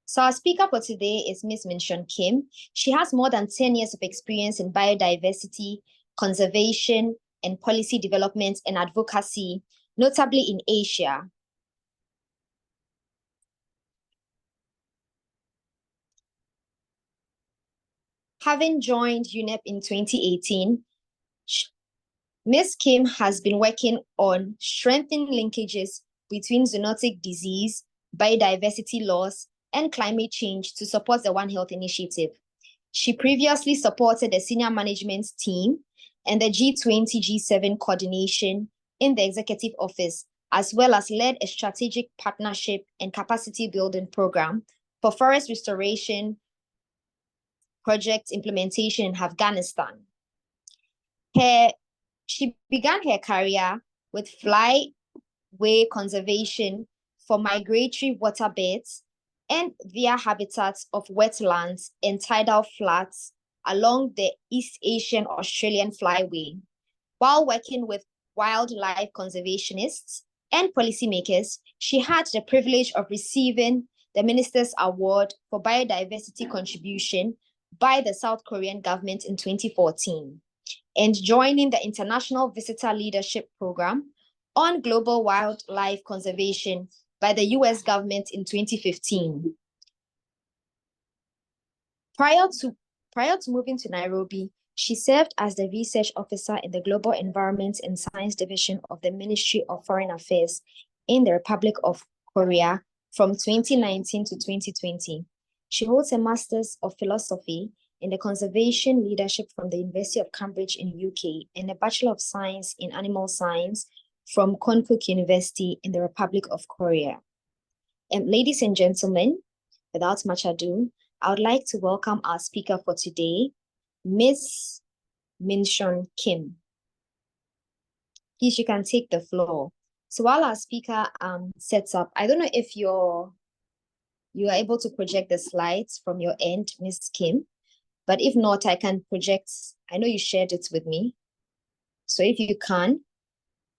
So our speaker for today is Ms. Minseon Kim. She has more than 10 years of experience in biodiversity, conservation, and policy development and advocacy, notably in Asia. Having joined UNEP in 2018, Ms. Kim has been working on strengthening linkages between zoonotic disease, biodiversity loss, and climate change to support the One Health initiative. She previously supported the senior management team and the G20 G7 coordination in the executive office, as well as led a strategic partnership and capacity building program for forest restoration project implementation in Afghanistan. She began her career with flyway conservation for migratory waterbeds and via habitats of wetlands and tidal flats along the East Asian Australian flyway. While working with wildlife conservationists and policymakers, she had the privilege of receiving the Minister's Award for Biodiversity Contribution by the South Korean government in 2014, and joining the International Visitor Leadership Program on Global Wildlife Conservation by the US government in 2015. Prior to moving to Nairobi, she served as the research officer in the Global Environment and Science Division of the Ministry of Foreign Affairs in the Republic of Korea from 2019 to 2020. She holds a Master's of Philosophy in the Conservation Leadership from the University of Cambridge in UK and a Bachelor of Science in Animal Science from Konkuk University in the Republic of Korea. And ladies and gentlemen, without much ado, I would like to welcome our speaker for today, Ms. Minseon Kim. Please, you can take the floor. So while our speaker sets up, I don't know if you are able to project the slides from your end, Ms. Kim, but if not, I can project. I know you shared it with me. So if you can,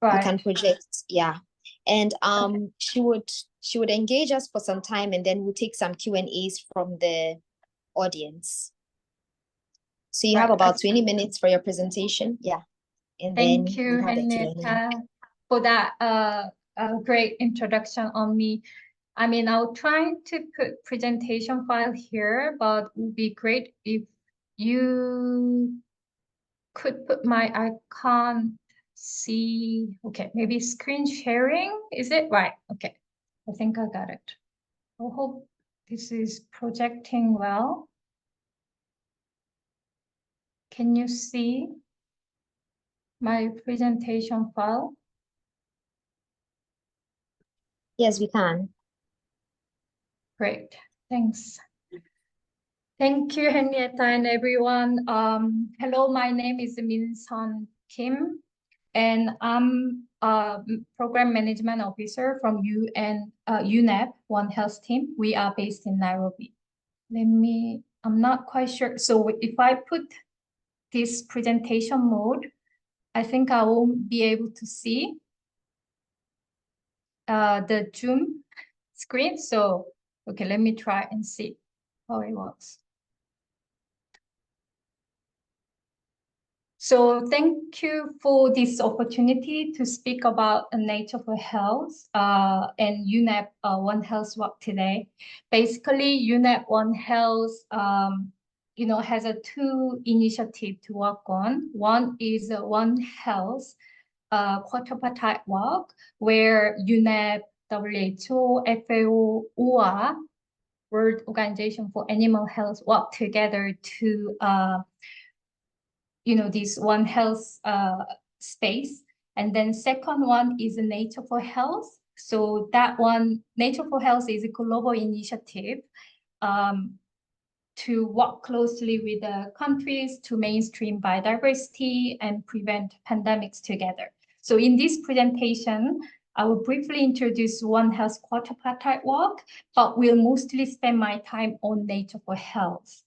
you can project, yeah. And she would engage us for some time, and then we'll take some Q&As from the audience. So you have about 20 minutes for your presentation. Yeah. And Thank you, Henrietta, for that great introduction on me. I mean, I'll try to put presentation file here, but it would be great if you could put I can't see. Okay, maybe screen sharing. Is it right? Okay, I think I got it. I hope this is projecting well. Can you see my presentation file? Yes, we can. Great, thanks. Thank you, Henrietta, and everyone. Hello, my name is Minseon Kim, and I'm a Program Management Officer from UNEP, One Health team. We are based in Nairobi. I'm not quite sure. So if I put this presentation mode, I think I won't be able to see the Zoom screen. So, okay, let me try and see how it works. So thank you for this opportunity to speak about Nature for Health and UNEP One Health work today. Basically, UNEP One Health has two initiatives to work on. One is One Health quadripartite work, where UNEP, WHO, FAO, OA, World Organization for Animal Health, work together to this One Health space. And then second one is Nature for Health. So that one, Nature for Health, is a global initiative to work closely with the countries to mainstream biodiversity and prevent pandemics together. So in this presentation, I will briefly introduce One Health quadripartite work, but will mostly spend my time on Nature for Health.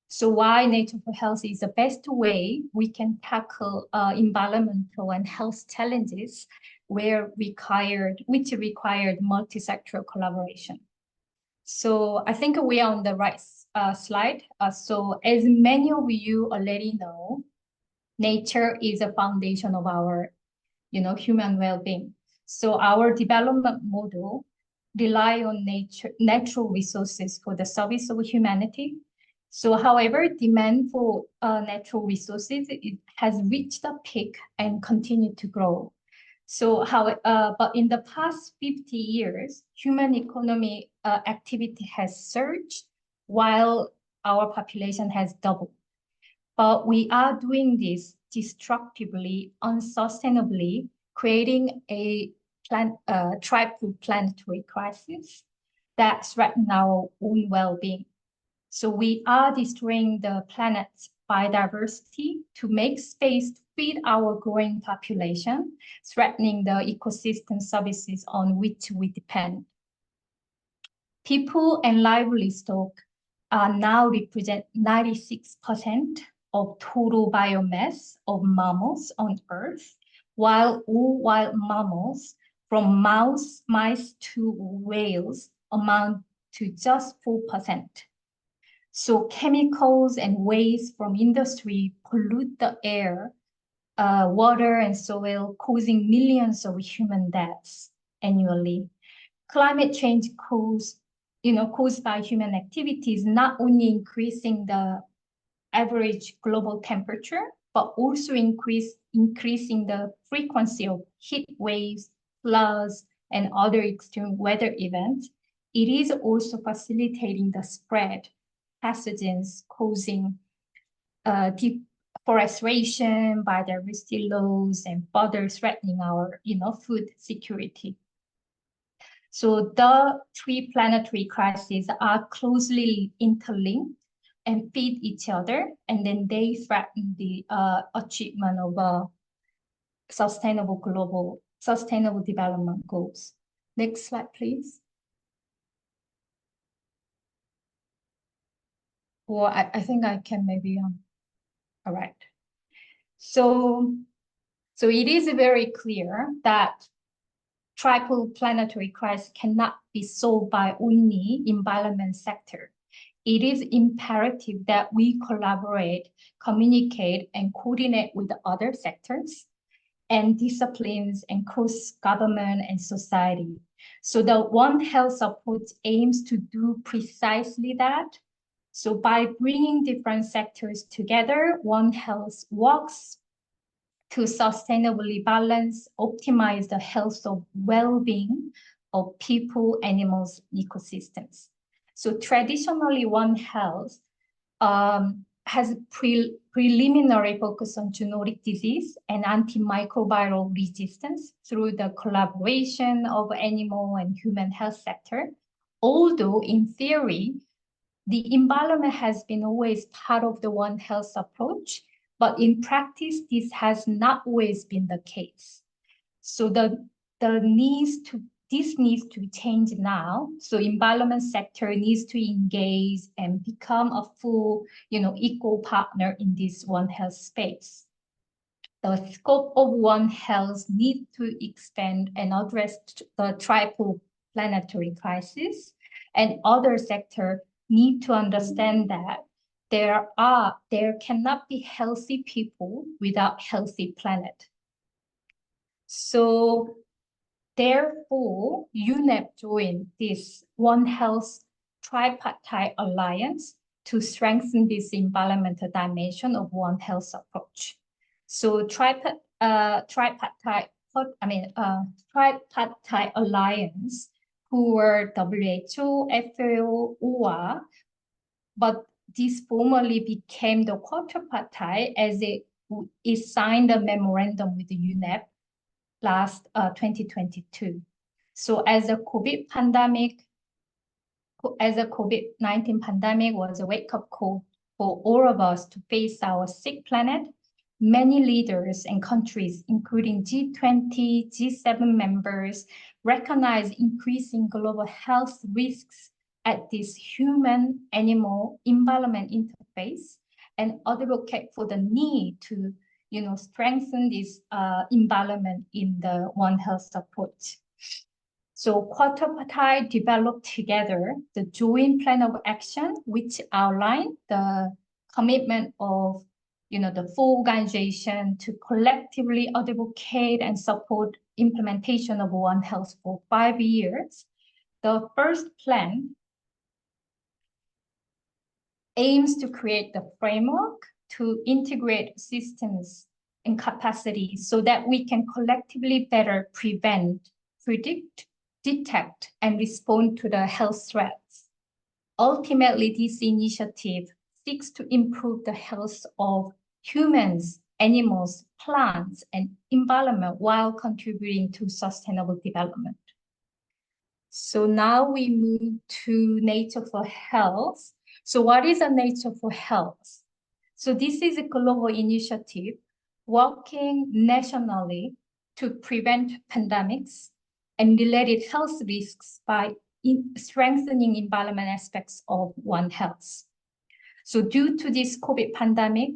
So why Nature for Health is the best way we can tackle environmental and health challenges which required multi-sectoral collaboration. So I think we are on the right slide. So as many of you already know, nature is a foundation of our, human well-being. So our development model rely on natural resources for the service of humanity. So however, demand for natural resources, it has reached a peak and continue to grow. So but in the past 50 years, human economy activity has surged while our population has doubled. But we are doing this destructively, unsustainably, creating a triple planetary crisis that threatens our own well-being. So we are destroying the planet's biodiversity to make space to feed our growing population, threatening the ecosystem services on which we depend. People and livestock now represent 96% of total biomass of mammals on Earth, while all wild mammals, from mice to whales, amount to just 4%. So chemicals and waste from industry pollute the air, water, and soil, causing millions of human deaths annually. Climate change caused by human activities, not only increasing the average global temperature, but also increasing the frequency of heat waves, floods, and other extreme weather events. It is also facilitating the spread pathogens causing deforestation, biodiversity loss, and further threatening our food security. So the three planetary crises are closely interlinked and feed each other, and then they threaten the achievement of sustainable development goals. Next slide, please. Or I think I can maybe, all right. So it is very clear that triple planetary crisis cannot be solved by only environment sector. It is imperative that we collaborate, communicate, and coordinate with the other sectors and disciplines and cross government and society. So the One Health approach aims to do precisely that. So by bringing different sectors together, One Health works to sustainably balance, optimize the health of well-being of people, animals, ecosystems. So traditionally, One Health has preliminary focus on zoonotic disease and antimicrobial resistance through the collaboration of animal and human health sector. Although in theory, the environment has been always part of the One Health approach, but in practice, this has not always been the case. So this needs to change now. So environment sector needs to engage and become a full, equal partner in this One Health space. The scope of One Health needs to expand and address the triple planetary crisis, and other sectors need to understand that there cannot be healthy people without healthy planet. So therefore, UNEP joined this One Health tripartite alliance to strengthen this environmental dimension of One Health approach. So tripartite alliance, who were WHO, FAO, OA, but this formally became the quadripartite as it signed a memorandum with the UNEP last 2022. So as a COVID-19 pandemic was a wake-up call for all of us to face our sick planet, many leaders and countries, including G20, G7 members, recognize increasing global health risks at this human-animal environment interface and advocate for the need to strengthen this environment in the One Health approach. So quadripartite developed together the joint plan of action, which outlined the commitment of the full organization to collectively advocate and support implementation of One Health for 5 years. The first plan aims to create the framework to integrate systems and capacity so that we can collectively better prevent, predict, detect, and respond to the health threats. Ultimately, this initiative seeks to improve the health of humans, animals, plants, and environment while contributing to sustainable development. So now we move to Nature for Health. So what is a Nature for Health? So this is a global initiative working nationally to prevent pandemics and related health risks by strengthening environment aspects of One Health. So due to this COVID pandemic,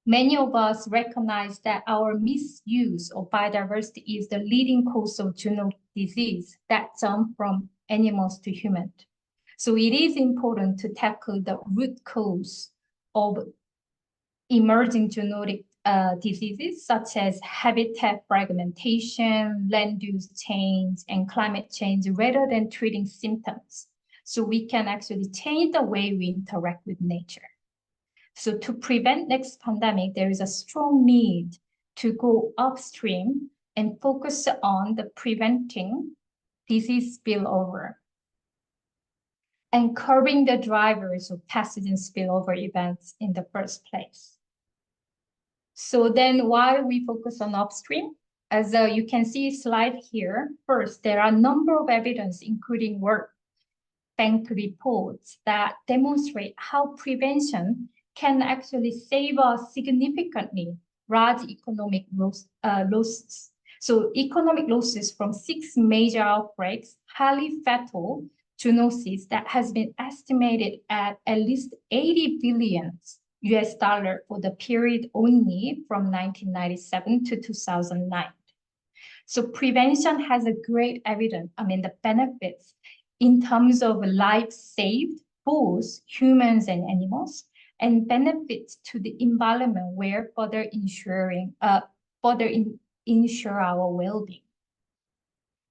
many of us recognize that our misuse of biodiversity is the leading cause of zoonotic disease that jump from animals to humans. So it is important to tackle the root cause of emerging zoonotic diseases such as habitat fragmentation, land use change, and climate change rather than treating symptoms. So we can actually change the way we interact with nature. So to prevent next pandemic, there is a strong need to go upstream and focus on the preventing disease spillover and curbing the drivers of pathogen spillover events in the first place. So then why we focus on upstream? As you can see slide here, first, there are a number of evidence, including World Bank reports that demonstrate how prevention can actually save us significantly large economic losses. So economic losses from 6 major outbreaks, highly fatal zoonosis that has been estimated at least $80 billion for the period only from 1997 to 2009. So prevention has a great evidence, the benefits in terms of lives saved, both humans and animals, and benefits to the environment where further ensure our well-being.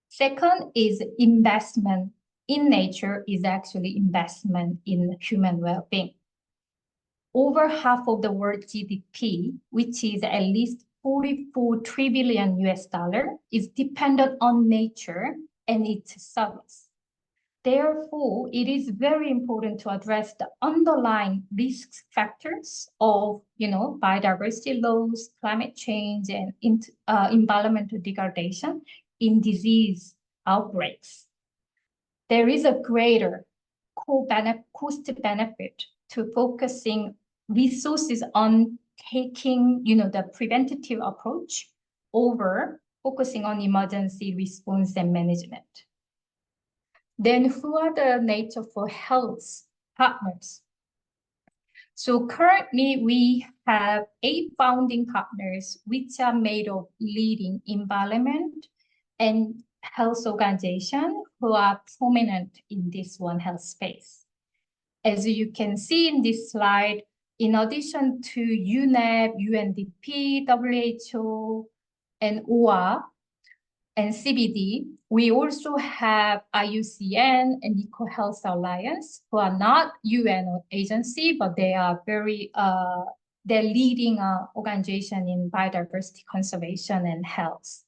Second is investment in nature is actually investment in human well-being. Over half of the world GDP, which is at least $44 trillion, is dependent on nature and its service. Therefore, it is very important to address the underlying risk factors of, biodiversity loss, climate change, and environmental degradation in disease outbreaks. There is a greater cost benefit to focusing resources on taking, the preventative approach over focusing on emergency response and management. Then who are the Nature for Health partners? So currently we have 8 founding partners, which are made of leading environment and health organizations who are prominent in this One Health space. As you can see in this slide, in addition to UNEP, UNDP, WHO, and OA, and CBD, we also have IUCN and EcoHealth Alliance, who are not UN agency, but they are they're leading organization in biodiversity conservation and health.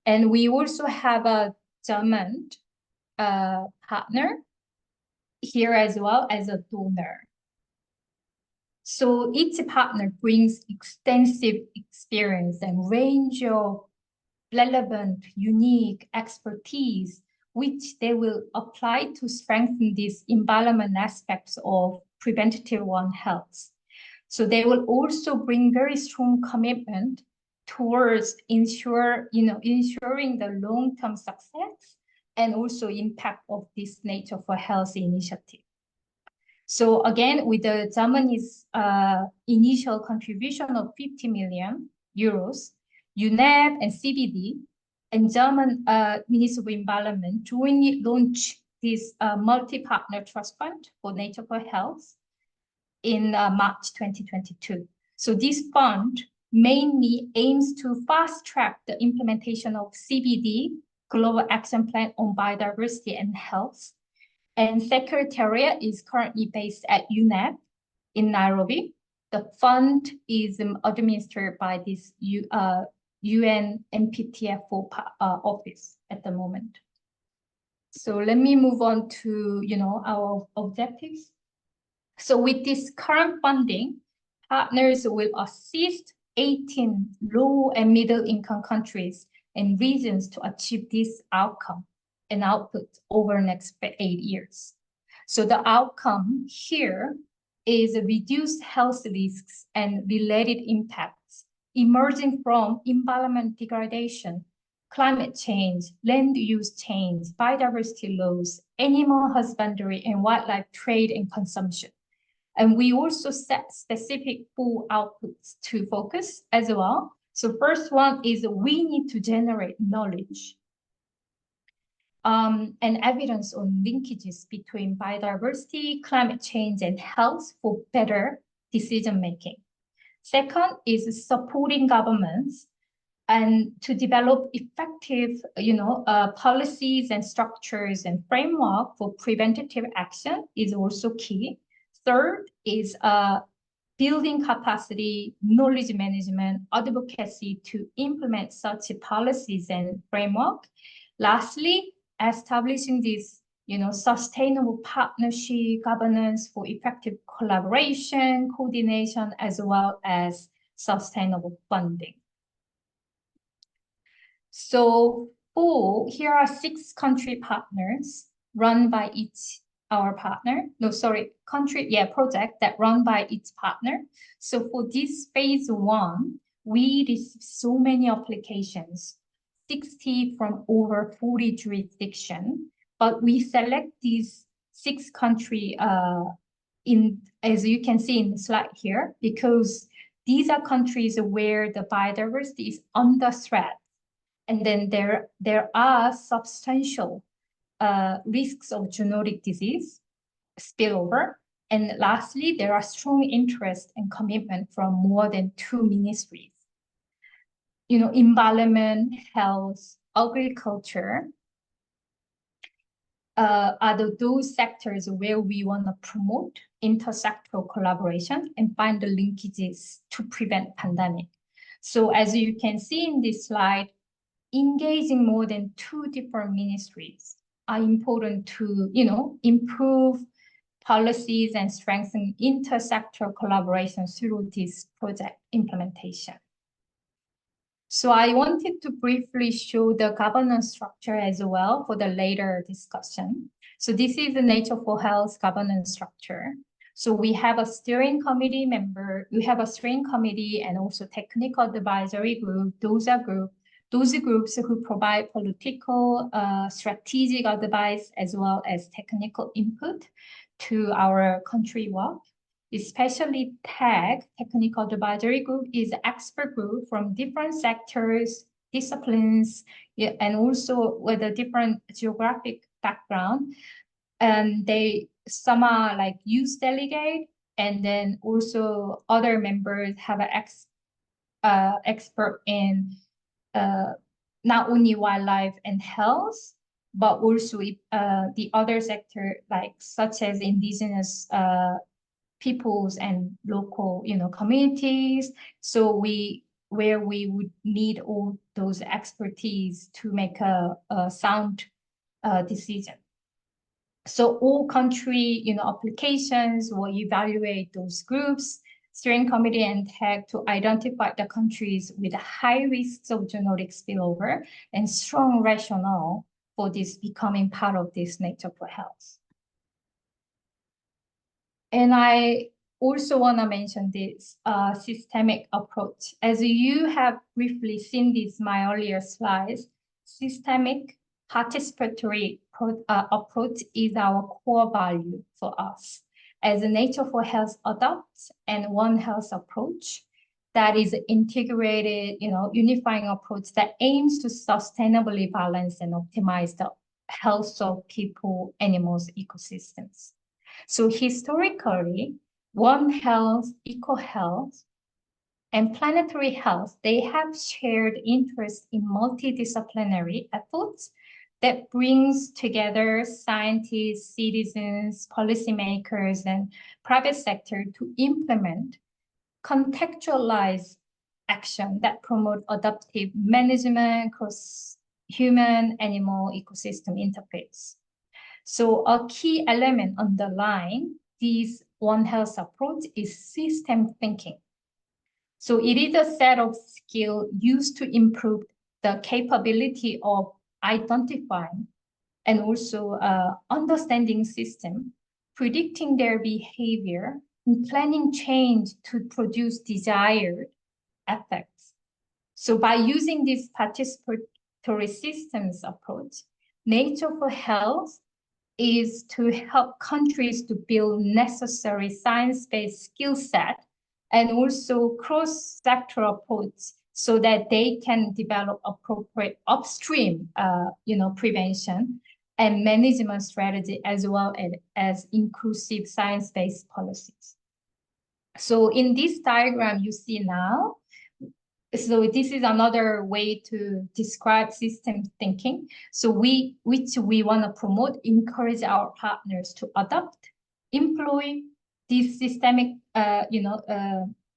And we also have a German partner here as well as a donor. So each partner brings extensive experience and range of relevant, unique expertise, which they will apply to strengthen these environment aspects of preventative One Health. So they will also bring very strong commitment towards ensuring the long-term success and also impact of this Nature for Health initiative. So again, with the Germany's initial contribution of 50 million euros, UNEP and CBD and German Ministry of Environment jointly launched this multi-partner trust fund for nature for health in March 2022. So this fund mainly aims to fast track the implementation of CBD, Global Action Plan on Biodiversity and Health. And Secretariat is currently based at UNEP in Nairobi. The fund is administered by this UN NPTF4 office at the moment. So let me move on to our objectives. So with this current funding, partners will assist 18 low and middle income countries and regions to achieve this outcome and output over the next 8 years. So the outcome here is reduced health risks and related impacts emerging from environment degradation, climate change, land use change, biodiversity loss, animal husbandry, and wildlife trade and consumption. And we also set specific 4 outputs to focus as well. So first one is we need to generate knowledge and evidence on linkages between biodiversity, climate change, and health for better decision-making. Second is supporting governments and to develop effective, policies and structures and framework for preventative action is also key. Third is building capacity, knowledge management, advocacy to implement such policies and framework. Lastly, establishing this, sustainable partnership governance for effective collaboration, coordination, as well as sustainable funding. So here are 6 country partners run by each project that run by each partner. So for this phase 1, we received so many applications, 60 from over 40 jurisdictions, but we select these 6 countries as you can see in the slide here, because these are countries where the biodiversity is under threat. And then there are substantial risks of zoonotic disease spillover. And lastly, there are strong interest and commitment from more than 2 ministries. Environment, health, agriculture are those sectors where we want to promote intersectoral collaboration and find the linkages to prevent pandemic. So as you can see in this slide, engaging more than 2 different ministries are important to, improve policies and strengthen intersectoral collaboration through this project implementation. So I wanted to briefly show the governance structure as well for the later discussion. So this is the Nature for Health governance structure. So we have a steering committee member, we have a steering committee and also technical advisory group. Those groups who provide political, strategic advice as well as technical input to our country work. Especially TAG, Technical Advisory Group, is an expert group from different sectors, disciplines, and also with a different geographic background. And some are like youth delegate, and then also other members have an expert in not only wildlife and health, but also the other sector, like such as indigenous peoples and local, communities. So where we would need all those expertise to make a sound decision. So all country, applications will evaluate those groups, steering committee and TAG to identify the countries with high risks of zoonotic spillover and strong rationale for this becoming part of this Nature for Health. And I also want to mention this systemic approach. As you have briefly seen this my earlier slides, systemic participatory approach is our core value for us. As a Nature for Health adopts and One Health approach, that is integrated, unifying approach that aims to sustainably balance and optimize the health of people, animals, ecosystems. So historically, One Health, EcoHealth, and planetary health, they have shared interest in multidisciplinary efforts that brings together scientists, citizens, policymakers, and private sector to implement contextualized action that promote adaptive management across human animal ecosystem interface. So a key element underlying this One Health approach is system thinking. So it is a set of skills used to improve the capability of identifying and also understanding system, predicting their behavior, and planning change to produce desired effects. So by using this participatory systems approach, Nature for Health is to help countries to build necessary science-based skill set and also cross-sector approach so that they can develop appropriate upstream prevention and management strategy as well as inclusive science-based policies. So in this diagram you see now, so this is another way to describe system thinking. So which we want to promote, encourage our partners to adopt, employ this systemic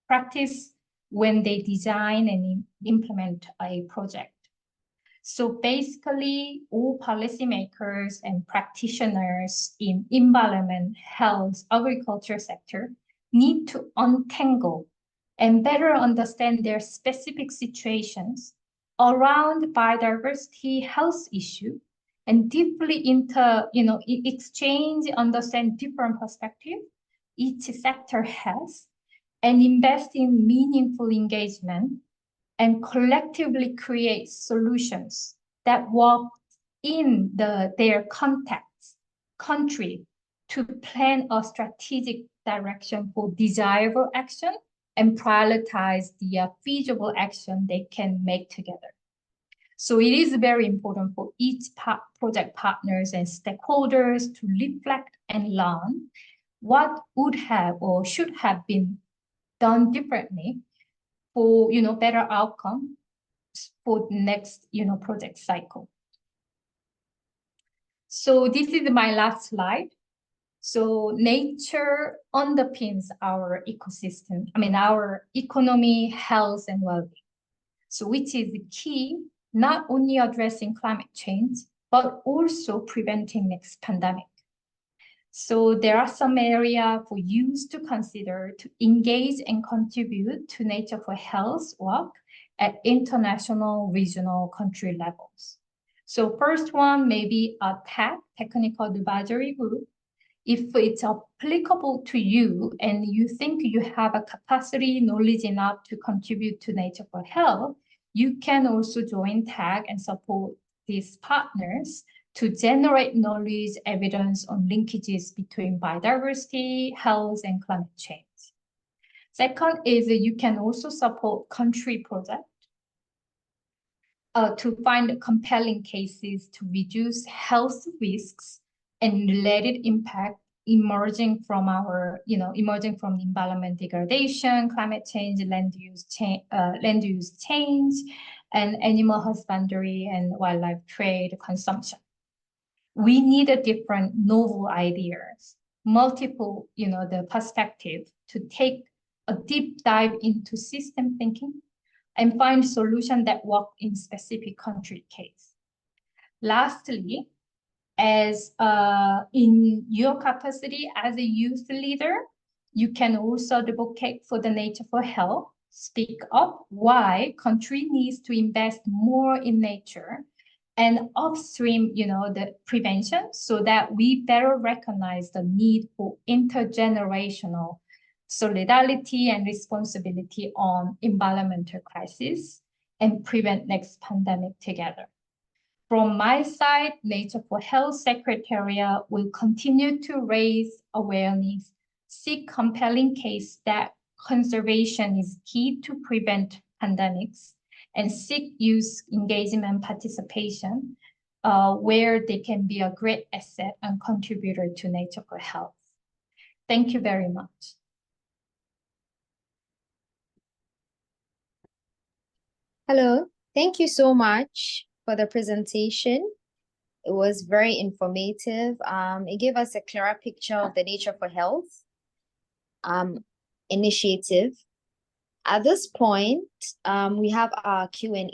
practice when they design and implement a project. So basically, all policymakers and practitioners in environment, health, agriculture sector need to untangle and better understand their specific situations around biodiversity health issue and deeply exchange, understand different perspectives each sector has and invest in meaningful engagement and collectively create solutions that work in their context, country, to plan a strategic direction for desirable action and prioritize the feasible action they can make together. So it is very important for each project partners and stakeholders to reflect and learn what would have or should have been done differently for better outcome for next project cycle. So this is my last slide. So nature underpins our ecosystem, our economy, health, and well-being. So which is key, not only addressing climate change, but also preventing next pandemic. So there are some areas for you to consider to engage and contribute to Nature for Health work at international, regional, country levels. So first one, maybe a TAG, Technical Advisory Group. If it's applicable to you and you think you have a capacity, knowledge enough to contribute to Nature for Health, you can also join TAG and support these partners to generate knowledge, evidence on linkages between biodiversity, health, and climate change. Second is you can also support country projects to find compelling cases to reduce health risks and related impact emerging from environment degradation, climate change, land use change, and animal husbandry and wildlife trade consumption. We need a different novel ideas, multiple, the perspective to take a deep dive into system thinking and find solutions that work in specific country case. Lastly, as in your capacity as a youth leader, you can also advocate for the Nature for Health, speak up why country needs to invest more in nature and upstream, the prevention so that we better recognize the need for intergenerational solidarity and responsibility on environmental crisis and prevent next pandemic together. From my side, Nature for Health Secretariat will continue to raise awareness, seek compelling case that conservation is key to prevent pandemics and seek youth engagement participation, where they can be a great asset and contributor to nature for health. Thank you very much. Hello, thank you so much for the presentation. It was very informative. It gave us a clearer picture of the Nature for Health initiative. At this point, we have our Q&A.